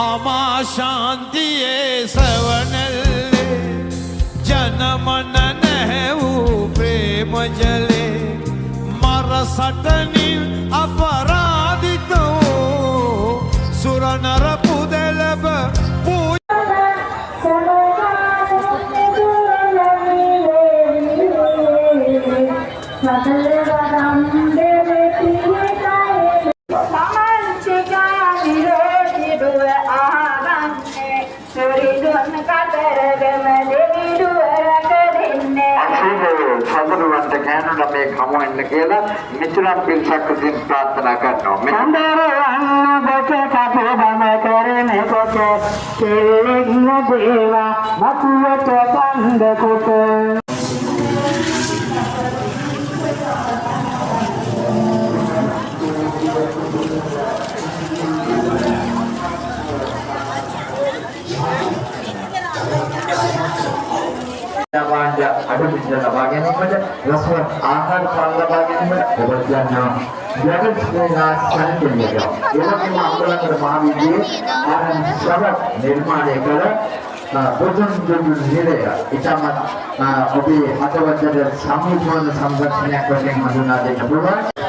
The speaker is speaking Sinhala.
අමා ශාන්තියේ සවනල්ලේ ජනමන නැහැ වූ ප්‍රේම ජලේ මර සටනින් අපරාධිත වූ සුරනර පුදලබ සතුරුවන්ට කෑනොට මේ කමෙන්න කියලා මිතුරන් පිරිසක් විසින් ප්‍රාර්ථනා කරනවා. සඳරවන්න බොක කපදම කරන කොට කෙල්ලෙන්න දේවා මතුවට කන්ද කොට වාණ්ඩ අඩුමිට ලබා ගැනීමට රසවත් ආහාර පාන ලබා ගැනීමට ඔබ කියනවා ජගත්ස්නේහා සංකේතය. එවැනිම අම්බලන්තර මහවිද්‍යාලයේ ආරම්භ නිර්මාණය කළ බොදුන් දුන්නු නිරය ඉතාමත් ඔබේ අතවැදට සමුද්‍රණ සංරක්ෂණයක් වශයෙන් හඳුනා දෙන්න පුළුවන්.